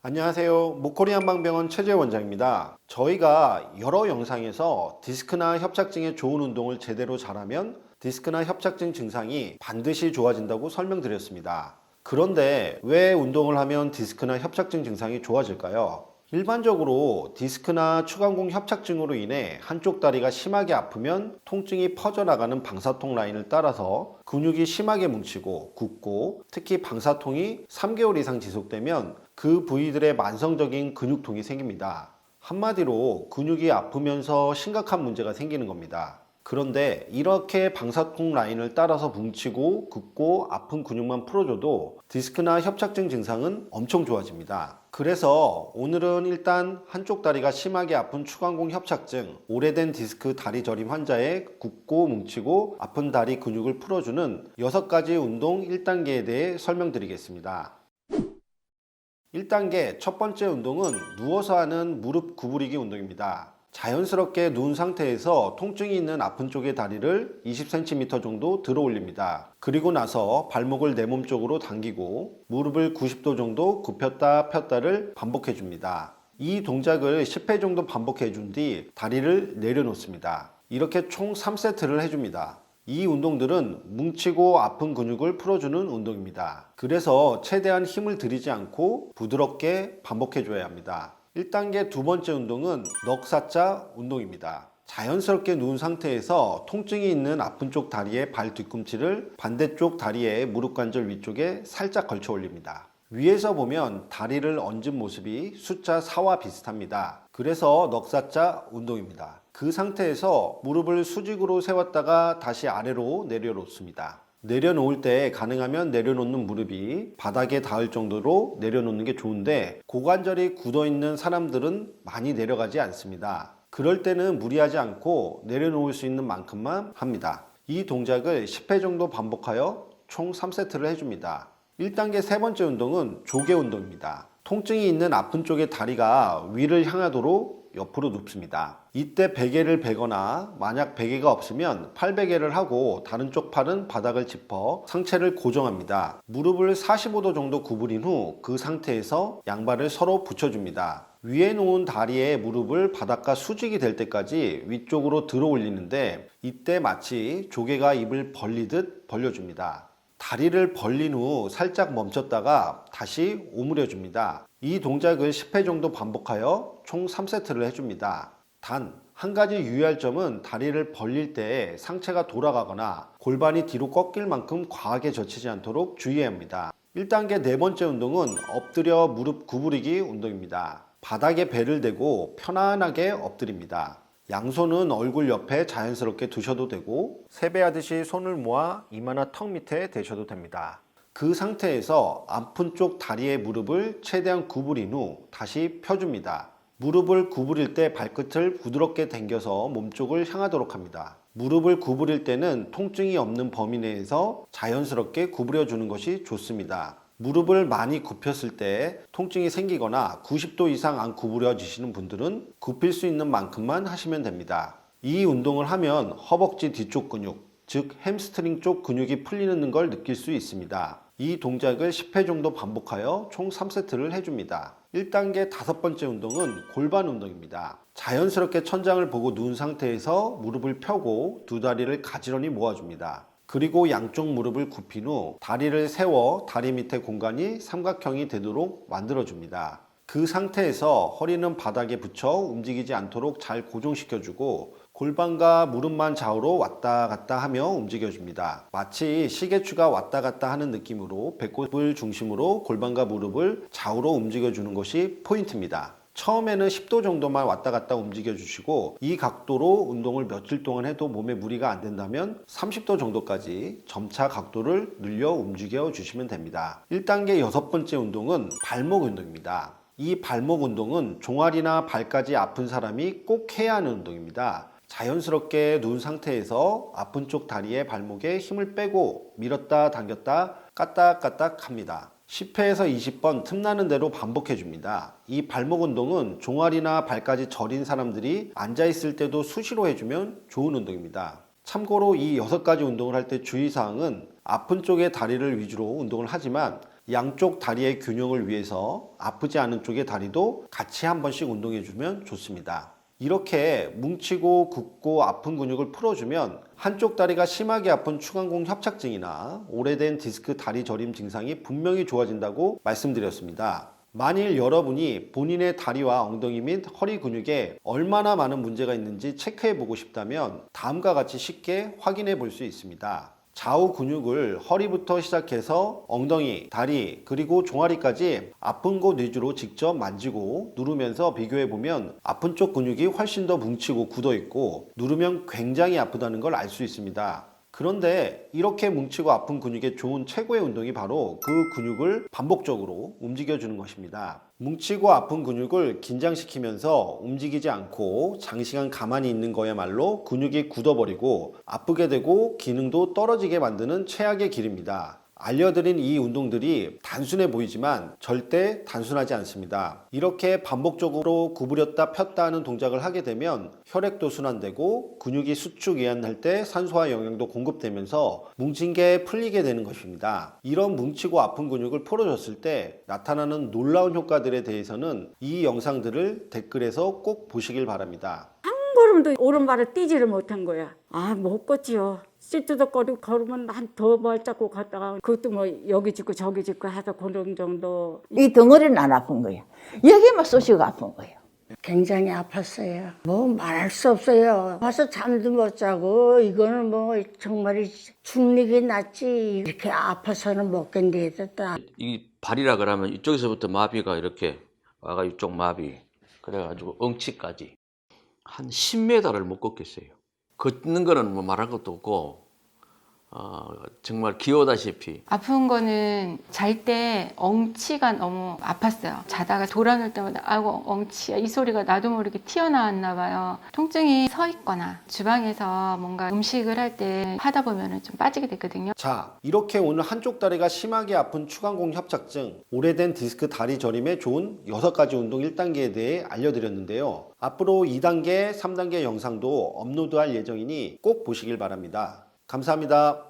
안녕하세요. 목코리 한방병원 최재 원장입니다. 저희가 여러 영상에서 디스크나 협착증에 좋은 운동을 제대로 잘하면 디스크나 협착증 증상이 반드시 좋아진다고 설명드렸습니다. 그런데 왜 운동을 하면 디스크나 협착증 증상이 좋아질까요? 일반적으로 디스크나 추간공 협착증으로 인해 한쪽 다리가 심하게 아프면 통증이 퍼져나가는 방사통 라인을 따라서 근육이 심하게 뭉치고 굽고, 특히 방사통이 3개월 이상 지속되면 그 부위들의 만성적인 근육통이 생깁니다. 한마디로 근육이 아프면서 심각한 문제가 생기는 겁니다. 그런데 이렇게 방사통 라인을 따라서 뭉치고 굽고 아픈 근육만 풀어줘도 디스크나 협착증 증상은 엄청 좋아집니다. 그래서 오늘은 일단 한쪽 다리가 심하게 아픈 추간공 협착증, 오래된 디스크 다리 저림 환자의 굽고 뭉치고 아픈 다리 근육을 풀어주는 6가지 운동 1단계에 대해 설명드리겠습니다. 1단계 첫 번째 운동은 누워서 하는 무릎 구부리기 운동입니다. 자연스럽게 누운 상태에서 통증이 있는 아픈 쪽의 다리를 20cm 정도 들어 올립니다. 그리고 나서 발목을 내 몸 쪽으로 당기고 무릎을 90도 정도 굽혔다 폈다를 반복해 줍니다. 이 동작을 10회 정도 반복해 준 뒤 다리를 내려놓습니다. 이렇게 총 3세트를 해줍니다. 이 운동들은 뭉치고 아픈 근육을 풀어주는 운동입니다. 그래서 최대한 힘을 들이지 않고 부드럽게 반복해 줘야 합니다. 1단계 두 번째 운동은 넉사자 운동입니다. 자연스럽게 누운 상태에서 통증이 있는 아픈 쪽 다리의 발 뒤꿈치를 반대쪽 다리의 무릎 관절 위쪽에 살짝 걸쳐 올립니다. 위에서 보면 다리를 얹은 모습이 숫자 4와 비슷합니다. 그래서 넉사자 운동입니다. 그 상태에서 무릎을 수직으로 세웠다가 다시 아래로 내려놓습니다. 내려놓을 때 가능하면 내려놓는 무릎이 바닥에 닿을 정도로 내려놓는 게 좋은데, 고관절이 굳어 있는 사람들은 많이 내려가지 않습니다. 그럴 때는 무리하지 않고 내려놓을 수 있는 만큼만 합니다. 이 동작을 10회 정도 반복하여 총 3세트를 해줍니다. 1단계 세 번째 운동은 조개 운동입니다. 통증이 있는 아픈 쪽의 다리가 위를 향하도록 옆으로 눕습니다. 이때 베개를 베거나 만약 베개가 없으면 팔베개를 하고 다른 쪽 팔은 바닥을 짚어 상체를 고정합니다. 무릎을 45도 정도 구부린 후 그 상태에서 양발을 서로 붙여줍니다. 위에 놓은 다리에 무릎을 바닥과 수직이 될 때까지 위쪽으로 들어 올리는데, 이때 마치 조개가 입을 벌리듯 벌려줍니다. 다리를 벌린 후 살짝 멈췄다가 다시 오므려 줍니다. 이 동작을 10회 정도 반복하여 총 3세트를 해줍니다. 단, 한 가지 유의할 점은 다리를 벌릴 때 상체가 돌아가거나 골반이 뒤로 꺾일 만큼 과하게 젖히지 않도록 주의해야 합니다. 1단계 네 번째 운동은 엎드려 무릎 구부리기 운동입니다. 바닥에 배를 대고 편안하게 엎드립니다. 양손은 얼굴 옆에 자연스럽게 두셔도 되고, 세배하듯이 손을 모아 이마나 턱 밑에 대셔도 됩니다. 그 상태에서 아픈 쪽 다리의 무릎을 최대한 구부린 후 다시 펴줍니다. 무릎을 구부릴 때 발끝을 부드럽게 당겨서 몸쪽을 향하도록 합니다. 무릎을 구부릴 때는 통증이 없는 범위 내에서 자연스럽게 구부려 주는 것이 좋습니다. 무릎을 많이 굽혔을 때 통증이 생기거나 90도 이상 안 구부려지시는 분들은 굽힐 수 있는 만큼만 하시면 됩니다. 이 운동을 하면 허벅지 뒤쪽 근육, 즉 햄스트링 쪽 근육이 풀리는 걸 느낄 수 있습니다. 이 동작을 10회 정도 반복하여 총 3세트를 해줍니다. 1단계 다섯 번째 운동은 골반 운동입니다. 자연스럽게 천장을 보고 누운 상태에서 무릎을 펴고 두 다리를 가지런히 모아줍니다. 그리고 양쪽 무릎을 굽힌 후 다리를 세워 다리 밑에 공간이 삼각형이 되도록 만들어줍니다. 그 상태에서 허리는 바닥에 붙여 움직이지 않도록 잘 고정시켜주고, 골반과 무릎만 좌우로 왔다 갔다 하며 움직여줍니다. 마치 시계추가 왔다 갔다 하는 느낌으로 배꼽을 중심으로 골반과 무릎을 좌우로 움직여주는 것이 포인트입니다. 처음에는 10도 정도만 왔다 갔다 움직여 주시고, 이 각도로 운동을 며칠 동안 해도 몸에 무리가 안 된다면 30도 정도까지 점차 각도를 늘려 움직여 주시면 됩니다. 1단계 여섯 번째 운동은 발목 운동입니다. 이 발목 운동은 종아리나 발까지 아픈 사람이 꼭 해야 하는 운동입니다. 자연스럽게 누운 상태에서 아픈 쪽 다리에 발목에 힘을 빼고 밀었다 당겼다 까딱까딱 합니다. 10회에서 20번 틈나는 대로 반복해 줍니다. 이 발목 운동은 종아리나 발까지 저린 사람들이 앉아있을 때도 수시로 해주면 좋은 운동입니다. 참고로 이 6가지 운동을 할 때 주의사항은 아픈 쪽의 다리를 위주로 운동을 하지만 양쪽 다리의 균형을 위해서 아프지 않은 쪽의 다리도 같이 한 번씩 운동해 주면 좋습니다. 이렇게 뭉치고 굽고 아픈 근육을 풀어주면 한쪽 다리가 심하게 아픈 추간공 협착증이나 오래된 디스크 다리 저림 증상이 분명히 좋아진다고 말씀드렸습니다. 만일 여러분이 본인의 다리와 엉덩이 및 허리 근육에 얼마나 많은 문제가 있는지 체크해 보고 싶다면 다음과 같이 쉽게 확인해 볼 수 있습니다. 좌우 근육을 허리부터 시작해서 엉덩이, 다리, 그리고 종아리까지 아픈 곳 위주로 직접 만지고 누르면서 비교해 보면 아픈 쪽 근육이 훨씬 더 뭉치고 굳어 있고 누르면 굉장히 아프다는 걸 알 수 있습니다. 그런데 이렇게 뭉치고 아픈 근육의 좋은 최고의 운동이 바로 그 근육을 반복적으로 움직여주는 것입니다. 뭉치고 아픈 근육을 긴장시키면서 움직이지 않고 장시간 가만히 있는 거야말로 근육이 굳어버리고 아프게 되고 기능도 떨어지게 만드는 최악의 길입니다. 알려드린 이 운동들이 단순해 보이지만 절대 단순하지 않습니다. 이렇게 반복적으로 구부렸다 폈다 하는 동작을 하게 되면 혈액도 순환되고 근육이 수축 이완할 때 산소와 영양도 공급되면서 뭉친 게 풀리게 되는 것입니다. 이런 뭉치고 아픈 근육을 풀어줬을 때 나타나는 놀라운 효과들에 대해서는 이 영상들을 댓글에서 꼭 보시길 바랍니다. 한 걸음도 오른발을 띄지를 못한 거야. 아, 못 걷지요. 찌뚜덕거리고 걸으면 난 더 발잡고 갔다가 그것도 뭐 여기 짚고 저기 짚고 해서 그런 정도. 이 덩어리는 안 아픈 거예요. 여기만 쑤시고 아픈 거예요. 굉장히 아팠어요. 뭐 말할 수 없어요. 와서 잠도 못 자고 이거는 뭐 정말 죽는 낫지 이렇게 아파서는 못 견디겠다. 이 발이라 그러면 이쪽에서부터 마비가 이렇게 와가 이쪽 마비 그래가지고 엉치까지 한 10m를 못 걷겠어요. 걷는 거는 뭐 말할 것도 없고 정말 기어다시피 아픈 거는 잘 때 엉치가 너무 아팠어요. 자다가 돌아눌 때마다 아이고 엉치야 이 소리가 나도 모르게 튀어나왔나 봐요. 통증이 서 있거나 주방에서 뭔가 음식을 할 때 하다 보면 좀 빠지게 되거든요. 자, 이렇게 오늘 한쪽 다리가 심하게 아픈 추간공 협착증, 오래된 디스크 다리 저림에 좋은 6가지 운동 1단계에 대해 알려드렸는데요. 앞으로 2단계, 3단계 영상도 업로드할 예정이니 꼭 보시길 바랍니다. 감사합니다.